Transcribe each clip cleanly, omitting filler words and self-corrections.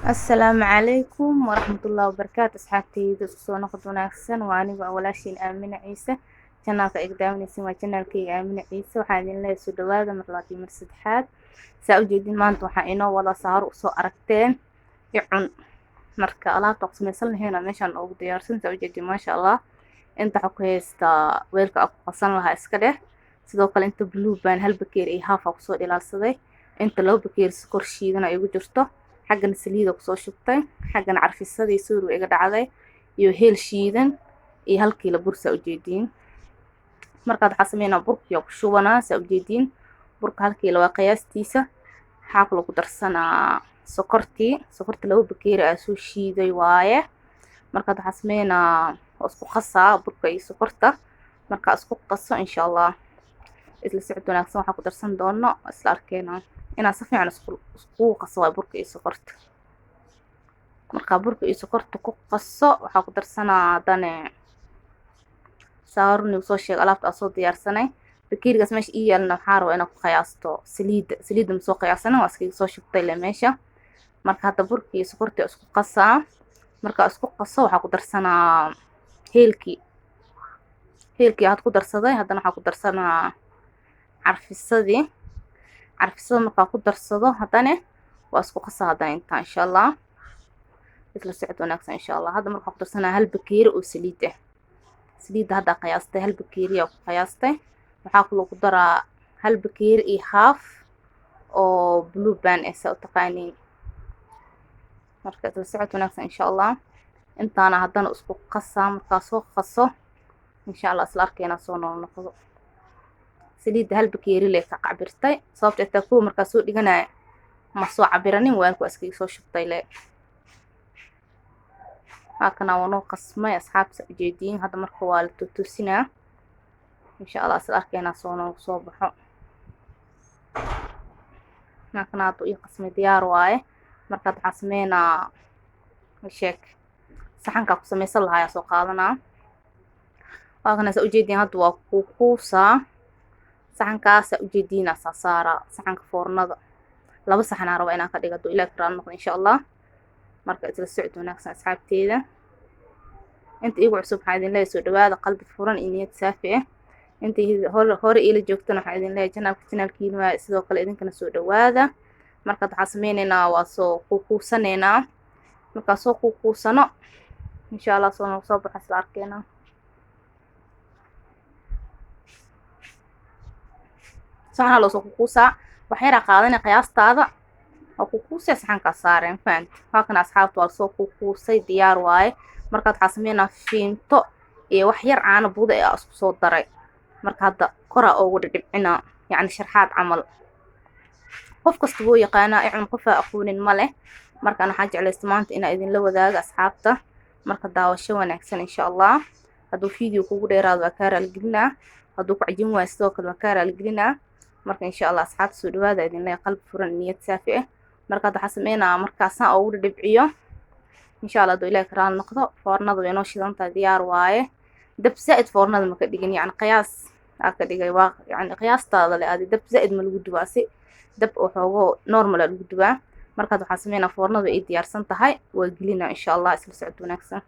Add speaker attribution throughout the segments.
Speaker 1: السلام عليكم ورحمة الله وبركاته أصحابتي soo noqod wanaagsan waa aniga walaashiin Aamina Ciise channelka ay daawanaysiin waa channelkayga Aamina Ciise waxaan idin leeyahay soo dhawaada mar labaad iyo mar saddexaad saa u jeedin maanta waxaa inoo wada saar u soo aragteen icun marka alaabta qasmaysan lahayn meeshan ugu diyaarsan saa u jeedin maasha Allah inta waxa ku haystaa weelka aku qasan lahaa iska dheh sidoo kale inta blue baan hal bakeer iyo half ku soo dhilaalsaday inta laba bakeer sokor shiidan ay ugu jirto xaggan saliid ku soo shubtay xaggan carfisadii suuru iga dhacday iyo heel shiidan iyo hal kiilo bursa u jeedin markaad waxa sameeyna burka ku shubana saa u jeedin burka hal kiilo waa qiyaastiisa waxa lagu darsanaa sokorta laba bakeer ah soo shiiday waaye markaad waxa sameeyna isku qasaa burka iyo sokorta marka isku qaso insha Allah isla socod wanaagsan waxa ku darsan doono isla arkeena ina si fiican isku qaso burka iyo sokorta marka burka iyo sokorta ku qaso waxa ku darsanaa dane saarni soo sheeg alaabta soo diyaarsanay bakeerigaas meesha ii yaalna waxa rabo inaan ku qiyaasto saliid ma soo qiyaasana waa iska soo shubtay la meesha marka hadda burka iyo sokorta isku qasaa marka isku qaso waxa ku darsanaa heelkii aad ku darsaday haddana waxa ku darsanaa carfisada marka ku darsado haddana waa isku qasaa haddana inta insha Allah isla socod wanaagsan insha Allah hadda marka ku darsanaa hal bakeeri oo saliid ah saliidda hadda qiyaastay hal bakeeri oo qiyaastay waxa ku daraa hal bakeeri iyo half oo blue band ah oo taqaaniin marka isla socod wanaagsan insha Allah intaana haddana isku qasaa marka soo qaso insha Allah isla arkeena soo noqdo saliidda hal bakeeri leh ka cabirtay sababta ta ku marka soo dhiganay ma soo cabiranin waan ku iska soo shubtay le hakana wano qasmay asxaabta jeedin hadda marka waa la tutusinaa insha Allah isla arkeena soo baxo hakana aad u qasmay diyaar waaye marka waxa sameeyna sheek saxanka ku sameeysan lahaa soo qaadanaa hakana soo jeedin hadda waa ku kuusa saxankaas u jeedina saara saxanka foornada laba saxan aan rabo inaan ka dhigo ilaa karaan noqdo insha Allah marka isla socod wanaagsan asxaabteeda inta igu cusub waxaan idin leeyahay soo dhawaada qalbi furan iyo niyad saafi ah inta hore ila joogtana waxaan idin leeyahay channelkiina waa sidoo kale idinkana soo dhawaada marka waxa sameeynaa waa soo kuusanayna marka soo kuusano insha Allah soo baxo isla arkeena saxan loo soo kuusaa waxa yara qaadanay qiyaastaada oo kuusaa saxanka saareen faant halkan asxaabtu waa soo kuusay diyaar waaye markaad waxa sameeynaa fiinto iyo wax yar caano buuda ah isku soo daray marka hadda kora oo dhibcina yani sharxaad camal qof kasta wuu yaqaanaa icun qof aqoonin ma leh marka waxaan jeclaystay maanta inaan idin la wadaago asxaabta marka daawasho wanaagsan insha Allah hadduu video kugu dheeraado waa ka raali gelinaa hadduu ku cajin waayo sidoo kale waa ka raali gelinaa marka insha Allah asxaabta soo dhawaada idin leeyahay qalbi furan niyad saafi ah marka waxa sameeynaa markaasna oo u dhibciyo insha Allah doo ilaahay karaan noqdo foornada way noo shidantaa diyaar waaye dab zaid foornada ma ka dhigin yani qiyaas ka dhigay waa yani qiyaastaada le dab zaid ma lagu dubaa si dab oo xoogo normal lagu dubaa marka waxa sameeynaa foornada ay diyaarsan tahay waa gelinaa insha Allah isla socod wanaagsan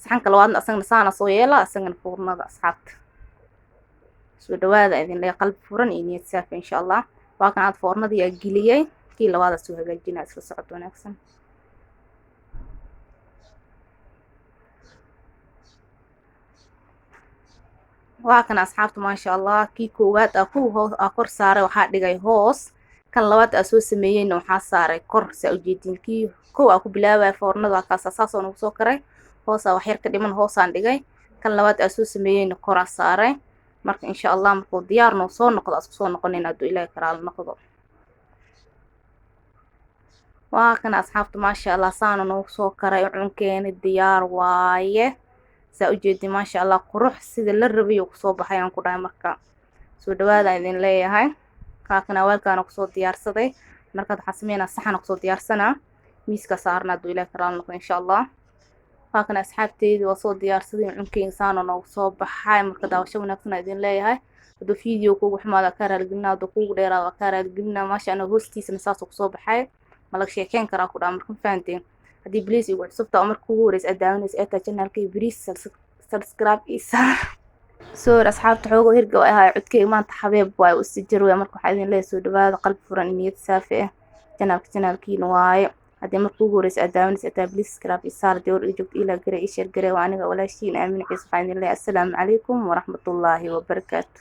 Speaker 1: saxanka labaadna asagna saana soo yeela asagna foornada asxaabta soo dhawaada idin leeyahay qalbi furan iyo niyad saafi insha Allah waa kan aad foornada yaa geliyay kii labaad soo hagaajinaa isla socod wanaagsan waa kan asxaabtu ma sha Allah kii koowaad ku kor saaray waxa dhigay hoos kan labaad soo sameeyayna waxa saaray kor saa u jeedin kii ku bilaabay foornada ka saasaas oo soo karay hoos wax yar ka dhiman hoosaan dhigay kan labaad soo sameeyayna kor saaray marka insha Allah markuu diyaar noo soo noqdo asku soo noqonayna haduu ilaahay karaal noqdo waa kan asxaabtu ma sha Allah saana noo soo karay cunkeena diyaar waaye saa u jeedin ma sha Allah qurux sida la rabay ku soo baxayaan ku dhahay marka soo dhawaada idin leeyahay kaakana walkaan ku soo diyaarsaday marka waxa sameeynaa saxan ku soo diyaarsanaa miiska saarna haduu ilaahay karaal noqdo insha Allah halkan asxaabteedu waa soo diyaarsaday cunkeen saano noo soo baxay marka daawasho wanaagsan idin leeyahay haduu video kugu xumaada ka raali gelina haduu kugu dheeraado ka raali gelina ma sha Allah hoostiisana saas ku soo baxay malag sheekeen karaa ku dhaa marka fahanteen haddii bliis igu cusubta oo marka ugu horeysa aad daawanaysa ee taa channelkay bliis subscribe isaar soor asxaabta xoogo hirga oo ahaa codkay maanta xabeeb waay u sii jirway marka waxaa idin leeyahay soo dhawaada qalbi furan niyad saafi ah channelkiina waaye haddii marka ugu horeysa aad daawanaysa ee taa bliis subscribe isaar dee war joogto ilaa garay ii sheer garay waa aniga walaashiin aamin ciise waxaa idin leeyahay assalaamu calaykum waraxmatullaahi wabarakaatu